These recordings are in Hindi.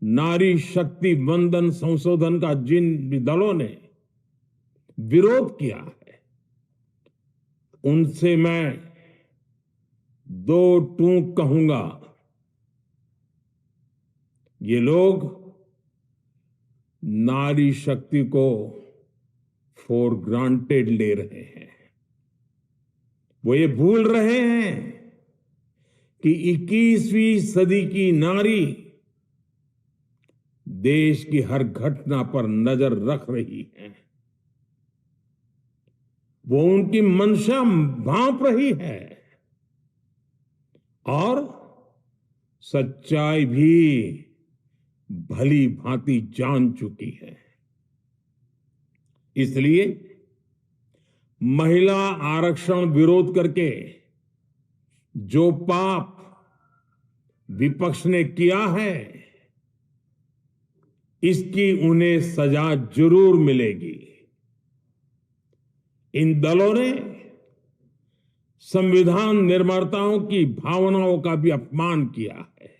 नारी शक्ति वंदन संशोधन का जिन भी दलों ने विरोध किया है, उनसे मैं दो टूक कहूंगा। ये लोग नारी शक्ति को फॉर ग्रांटेड ले रहे हैं। वो ये भूल रहे हैं कि 21वीं सदी की नारी देश की हर घटना पर नजर रख रही है। वो उनकी मंशा भांप रही है और सच्चाई भी भली भांति जान चुकी है। इसलिए महिला आरक्षण विरोध करके जो पाप विपक्ष ने किया है, इसकी उन्हें सजा जरूर मिलेगी। इन दलों ने संविधान निर्माताओं की भावनाओं का भी अपमान किया है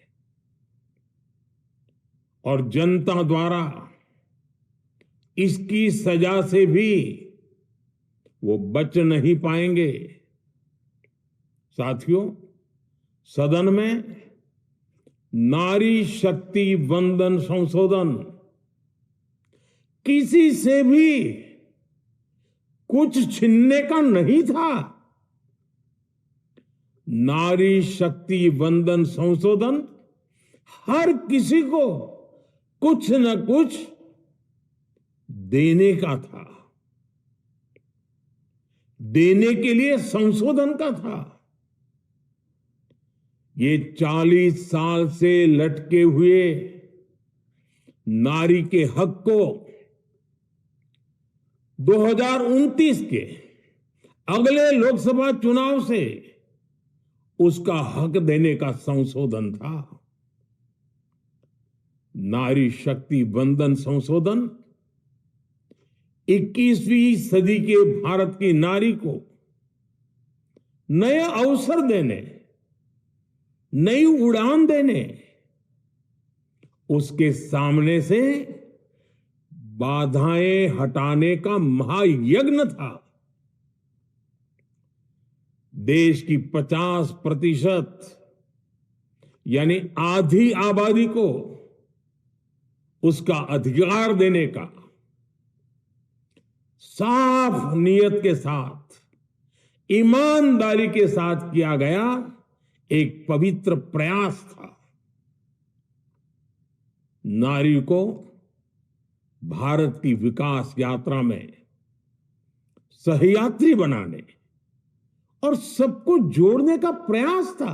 और जनता द्वारा इसकी सजा से भी वो बच नहीं पाएंगे। साथियों, सदन में नारी शक्ति वंदन संशोधन किसी से भी कुछ छीनने का नहीं था। नारी शक्ति वंदन संशोधन हर किसी को कुछ न कुछ देने का था, देने के लिए संशोधन का था। ये 40 साल से लटके हुए नारी के हक को 2029 के अगले लोकसभा चुनाव से उसका हक देने का संशोधन था। नारी शक्ति वंदन संशोधन 21वीं सदी के भारत की नारी को नए अवसर देने, नई उड़ान देने, उसके सामने से बाधाएं हटाने का महायज्ञ था। देश की 50% यानी आधी आबादी को उसका अधिकार देने का साफ नियत के साथ, ईमानदारी के साथ किया गया एक पवित्र प्रयास था। नारी को भारत की विकास यात्रा में सहयात्री बनाने और सबको जोड़ने का प्रयास था।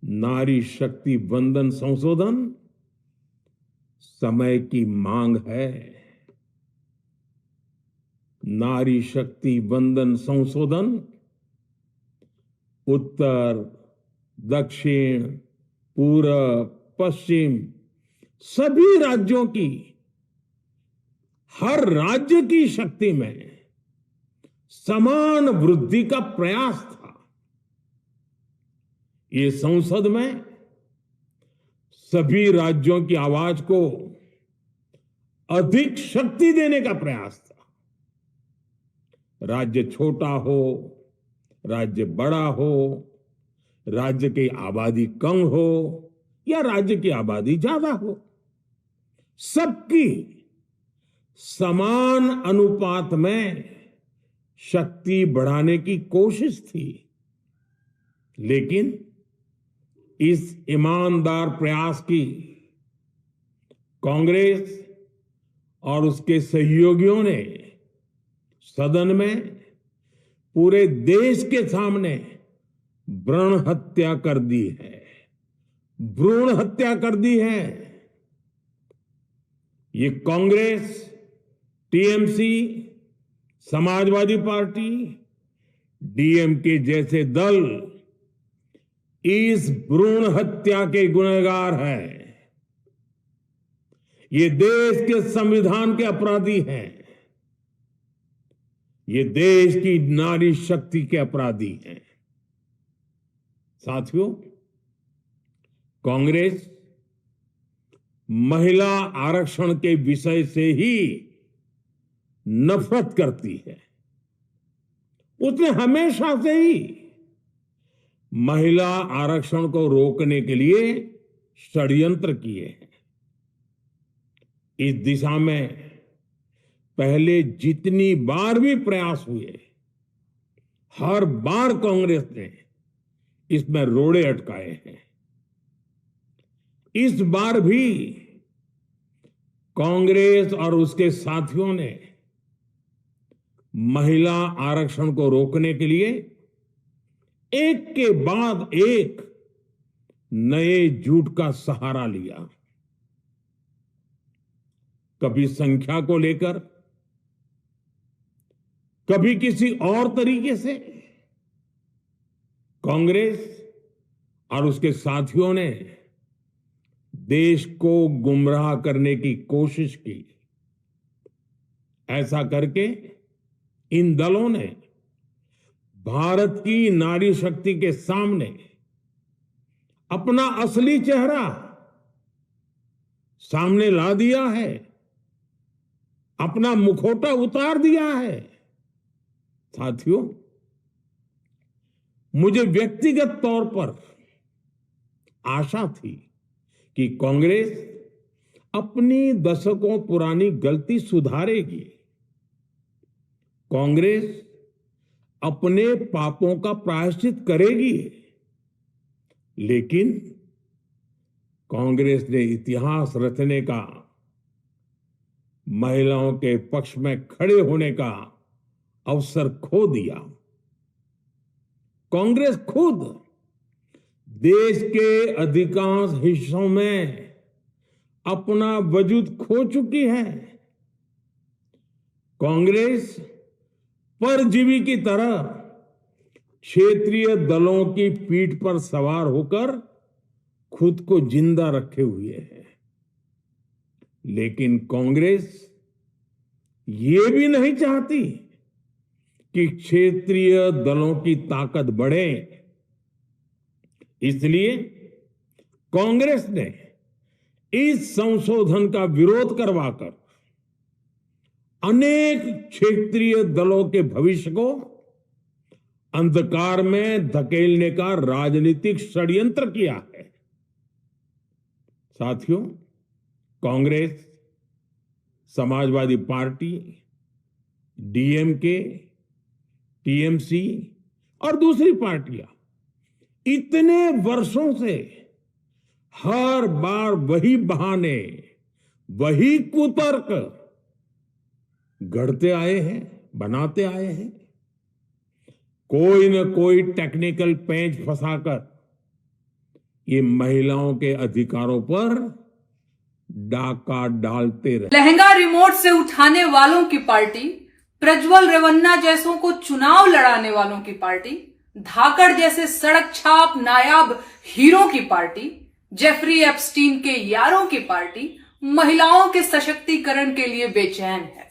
नारी शक्ति वंदन संशोधन समय की मांग है। नारी शक्ति वंदन संशोधन उत्तर, दक्षिण, पूरब, पश्चिम सभी राज्यों की, हर राज्य की शक्ति में समान वृद्धि का प्रयास था। ये संसद में सभी राज्यों की आवाज को अधिक शक्ति देने का प्रयास था। राज्य छोटा हो, राज्य बड़ा हो, राज्य की आबादी कम हो या राज्य की आबादी ज्यादा हो, सबकी समान अनुपात में शक्ति बढ़ाने की कोशिश थी। लेकिन इस ईमानदार प्रयास की कांग्रेस और उसके सहयोगियों ने सदन में पूरे देश के सामने भ्रूण हत्या कर दी है। भ्रूण हत्या कर दी है। ये Congress, TMC, Samajwadi party, DMK जैसे दल इस भ्रूण हत्या के गुनहगार हैं। ये देश के संविधान के अपराधी हैं। ये देश की नारी शक्ति के अपराधी हैं। साथियों, कांग्रेस महिला आरक्षण के विषय से ही नफरत करती है। उसने हमेशा से ही महिला आरक्षण को रोकने के लिए षड्यंत्र किए हैं। इस दिशा में पहले जितनी बार भी प्रयास हुए, हर बार कांग्रेस ने इसमें रोड़े अटकाए हैं। इस बार भी कांग्रेस और उसके साथियों ने महिला आरक्षण को रोकने के लिए एक के बाद एक नए झूठ का सहारा लिया। कभी संख्या को लेकर, कभी किसी और तरीके से कांग्रेस और उसके साथियों ने देश को गुमराह करने की कोशिश की। ऐसा करके इन दलों ने भारत की नारी शक्ति के सामने अपना असली चेहरा सामने ला दिया है, अपना मुखौटा उतार दिया है। साथियों, मुझे व्यक्तिगत तौर पर आशा थी कि कांग्रेस अपनी दशकों पुरानी गलती सुधारेगी। कांग्रेस अपने पापों का प्रायश्चित करेगी। लेकिन कांग्रेस ने इतिहास रचने का, महिलाओं के पक्ष में खड़े होने का अवसर खो दिया। कांग्रेस खुद देश के अधिकांश हिस्सों में अपना वजूद खो चुकी है। कांग्रेस परजीवी की तरह क्षेत्रीय दलों की पीठ पर सवार होकर खुद को जिंदा रखे हुए है। लेकिन कांग्रेस ये भी नहीं चाहती कि क्षेत्रीय दलों की ताकत बढ़े। इसलिए कांग्रेस ने इस संशोधन का विरोध करवाकर अनेक क्षेत्रीय दलों के भविष्य को अंधकार में धकेलने का राजनीतिक षड्यंत्र किया है। साथियों, Congress, Samajwadi party, DMK, TMC और दूसरी पार्टियां इतने वर्षों से हर बार वही बहाने, वही कुतर्क गढ़ते आए हैं, बनाते आए हैं। कोई न कोई टेक्निकल पेंच फंसाकर ये महिलाओं के अधिकारों पर डाका डालते रहे। लहंगा रिमोट से उठाने वालों की पार्टी, प्रज्वल रेवन्ना जैसों को चुनाव लड़ाने वालों की पार्टी, धाकड़ जैसे सड़क छाप नायाब हीरो की पार्टी, जेफरी एप्स्टीन के यारों की पार्टी महिलाओं के सशक्तिकरण के लिए बेचैन है।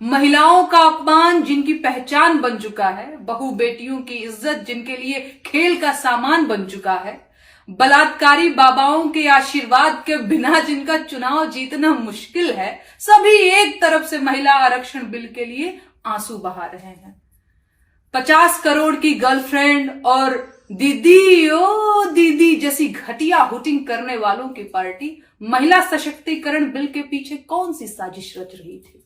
महिलाओं का अपमान जिनकी पहचान बन चुका है, बहू बेटियों की इज्जत जिनके लिए खेल का सामान बन चुका है, बलात्कारी बाबाओं के आशीर्वाद के बिना जिनका चुनाव जीतना मुश्किल है, सभी एक तरफ से महिला आरक्षण बिल के लिए आंसू बहा रहे हैं। 50 करोड़ की गर्लफ्रेंड और दीदी ओ दीदी जैसी घटिया हुटिंग करने वालों की पार्टी महिला सशक्तिकरण बिल के पीछे कौन सी साजिश रच रही थी?